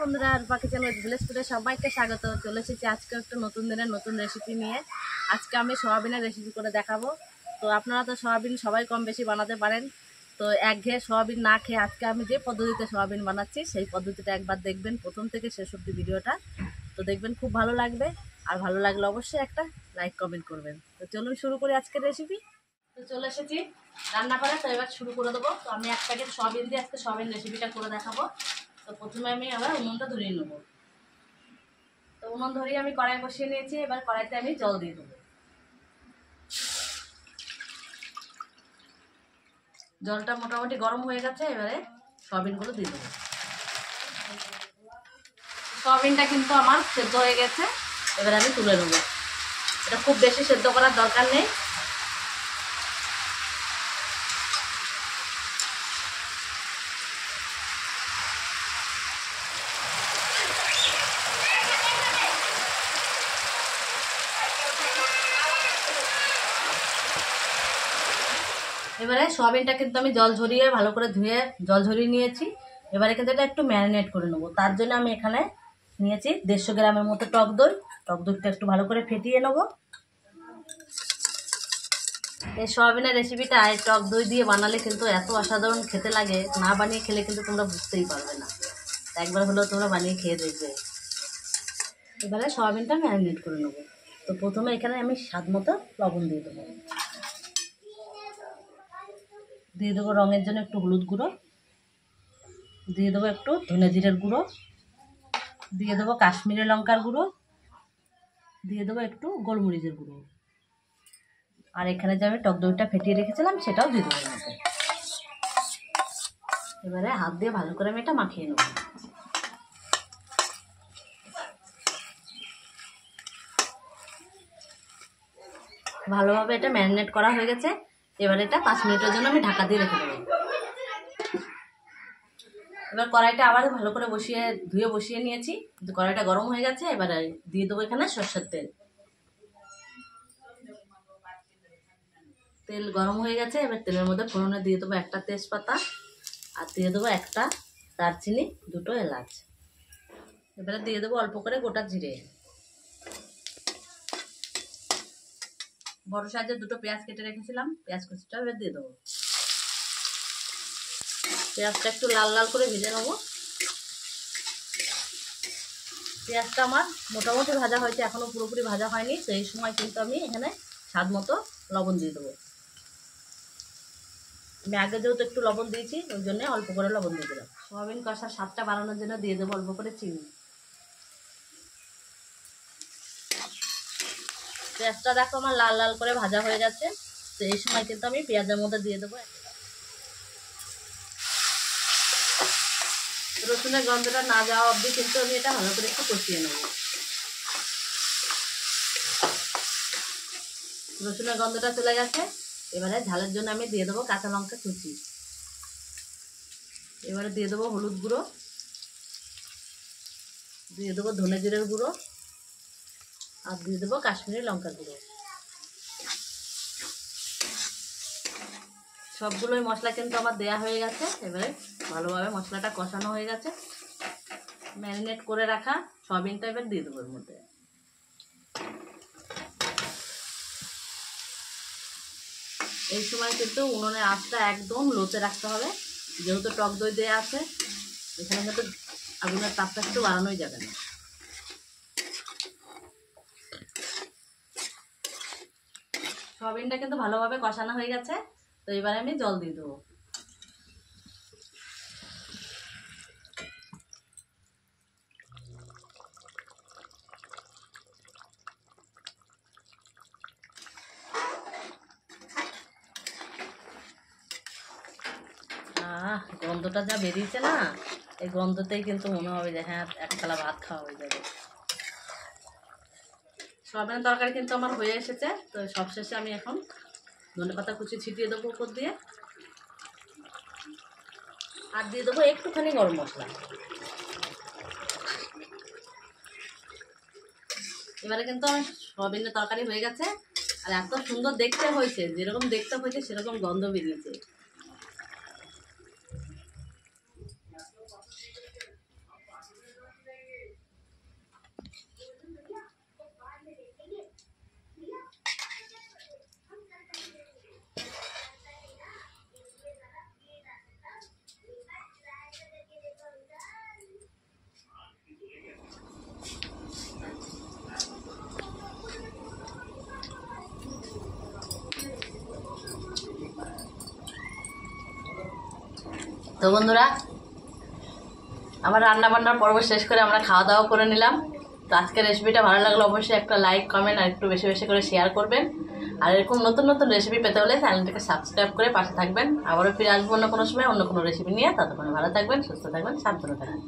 বন্ধুরা, রূপা kitchen with village ফুডে সবাইকে স্বাগত। চলে এসেছি আজকে একটা নতুন দিনের নতুন রেসিপি নিয়ে। আজকে আমি সোয়াবিনের রেসিপি করে দেখাবো। তো আপনারা তো সোয়াবিন সবাই কম বেশি বানাতে পারেন। তো একঘেয়ে সোয়াবিন না খেয়ে আজকে আমি যে পদ্ধতিতে সোয়াবিন বানাচ্ছি সেই পদ্ধতিটা একবার দেখবেন, প্রথম থেকে শেষ অবধি ভিডিওটা। তো দেখবেন খুব ভালো লাগবে, আর ভালো লাগলে অবশ্যই একটা লাইক কমেন্ট করবেন। তো চলুন শুরু করি আজকের রেসিপি। তো চলে এসেছি রান্না করে, তো এবার শুরু করে দেবো। তো আমি এক প্যাকেট সোয়াবিন দিয়ে আজকে সোয়াবিন রেসিপিটা করে দেখাবো। তো প্রথমে আমি আবার উনুনটা ধরিয়ে নেব। তো উনুন ধরিয়ে আমি কড়াই বসিয়ে নিয়েছি। এবার কড়াইতে আমি জল দিয়ে দেবো। জলটা মোটামুটি গরম হয়ে গেছে, এবারে সয়াবিনগুলো দিয়ে দেবো। সয়াবিনটা কিন্তু আমার সেদ্ধ হয়ে গেছে, এবারে আমি তুলে নেবো। এটা খুব বেশি সেদ্ধ করার দরকার নেই। এবারে সয়াবিনটা কিন্তু আমি জল ঝরিয়ে ভালো করে ধুয়ে জল ঝরিয়ে নিয়েছি। এবারে কিন্তু এটা একটু ম্যারিনেট করে নেবো। তার জন্য আমি এখানে নিয়েছি 150 গ্রামের মতো টক দই। টক দইটা একটু ভালো করে ফেটিয়ে নেবো। এই সয়াবিনের রেসিপিটা টক দই দিয়ে বানালে কিন্তু এত অসাধারণ খেতে লাগে, না বানিয়ে খেলে কিন্তু তোমরা বুঝতেই পারবে না। একবার হলেও তোমরা বানিয়ে খেয়ে দেখবে। এবারে সয়াবিনটা ম্যারিনেট করে নেবো। তো প্রথমে এখানে আমি স্বাদ মতো লবণ দিয়ে দেবো। দিয়ে দেবো রঙের জন্য একটু হলুদ গুঁড়ো, দিয়ে দেবো একটু ধনে জিরের গুঁড়ো, দিয়ে দেবো কাশ্মীরি লঙ্কার গুঁড়ো, দিয়ে দেবো একটু গোলমরিচের গুঁড়ো, আর এখানে যে আমি টক দইটা ফেটিয়ে রেখেছিলাম সেটাও দিয়ে দেবো। এবারে হাত দিয়ে ভালো করে আমি এটা মাখিয়ে নেব। ভালোভাবে এটা ম্যারিনেট করা হয়ে গেছে। এবারে এটা 5 মিনিটের জন্য আমি ঢাকা দিয়ে রেখে দেবো। এবার কড়াইটা আবার ভালো করে ধুয়ে বসিয়ে নিয়েছি। কড়াইটা গরম হয়ে গেছে, এবারে দিয়ে দেবো এখানে সরষের তেল। তেল গরম হয়ে গেছে, এবার তেলের মধ্যে ফোড়নে দিয়ে দেবো একটা তেজপাতা, আর দিয়ে দেবো একটা দারচিনি, 2টো এলাচ। এবারে দিয়ে দেবো অল্প করে গোটা জিরে। বড় সাইজের 2টো পেঁয়াজ কেটে রেখেছিলাম, পেঁয়াজ কুচিটা এবার দিয়ে দেবো। পেঁয়াজটা একটু লাল লাল করে ভেজে নেবো। পেঁয়াজটা আমার মোটামুটি ভাজা হয়েছে, এখনো পুরোপুরি ভাজা হয়নি। তো এই সময় কিন্তু আমি এখানে স্বাদ মতো লবণ দিয়ে দেবো। আমি আগে যেহেতু একটু লবণ দিয়েছি, ওই জন্য অল্প করে লবণ দিয়ে দিলাম। সোয়াবিন কষার স্বাদটা বাড়ানোর জন্য দিয়ে দেবো অল্প করে চিনি। পেঁয়াজটা দেখো আমার লাল লাল করে ভাজা হয়ে গেছে। তো এই সময় কিন্তু আমি পেঁয়াজের মধ্যে দিয়ে দেবো রসুনের গন্ধটা না যাওয়া অবধি কিন্তু আমি এটা ভালো করে একটু কষিয়ে নেব। রসুনের গন্ধটা চলে গেছে, এবারে ঝালের জন্য আমি দিয়ে দেবো কাঁচা লঙ্কা কুচি। এবারে দিয়ে দেবো হলুদ গুঁড়ো, দিয়ে দেবো ধনে জিরের গুঁড়ো, আর দিয়ে দেবো কাশ্মীরি লঙ্কার গুঁড়ো। সবগুলোই মশলা কিন্তু আমার দেয়া হয়ে গেছে। এবারে ভালোভাবে মশলাটা কষানো হয়ে গেছে। ম্যারিনেট করে রাখা সয়াবিনটা এবার দিয়ে দেবো এর মধ্যে। এই সময় কিন্তু উনুনের আঁচটা একদম লোতে রাখতে হবে, যেহেতু টক দই দেওয়া আছে। এখানে কিন্তু আগুনের তাপটা একটু বাড়ানোই যাবে না। সয়াবিনটা কিন্তু ভালোভাবে কষানো হয়ে গেছে। তো এবারে আমি জল দিয়ে দেবো। গন্ধটা যা বেরিয়েছে না, এই গন্ধতেই কিন্তু মনে হবে যে হ্যাঁ এক থালা ভাত খাওয়া হয়ে যাবে। সয়াবিনের তরকারি কিন্তু আমার হয়ে এসেছে। তো সবশেষে আমি এখন ধনেপাতা কুচি ছিটিয়ে দেবো উপর দিয়ে, আর দিয়ে দেবো একটুখানি গরম মশলা। এবারে কিন্তু আমার সয়াবিনের তরকারি হয়ে গেছে, আর এত সুন্দর দেখতে হয়েছে, যেরকম দেখতে হয়েছে সেরকম গন্ধ বেরিয়েছে। তো বন্ধুরা, আমার রান্না বান্নার পর্ব শেষ করে আমরা খাওয়া দাওয়া করে নিলাম। তো আজকের রেসিপিটা ভালো লাগলে অবশ্যই একটা লাইক, কমেন্ট আর একটু বেশি বেশি করে শেয়ার করবেন। আর এরকম নতুন নতুন রেসিপি পেতে হলে চ্যানেলটিকে সাবস্ক্রাইব করে পাশে থাকবেন। আবারও ফিরে আসবো অন্য কোনো সময় অন্য কোনো রেসিপি নিয়ে। ততক্ষণ ভালো থাকবেন, সুস্থ থাকবেন, সাবধানে থাকবেন।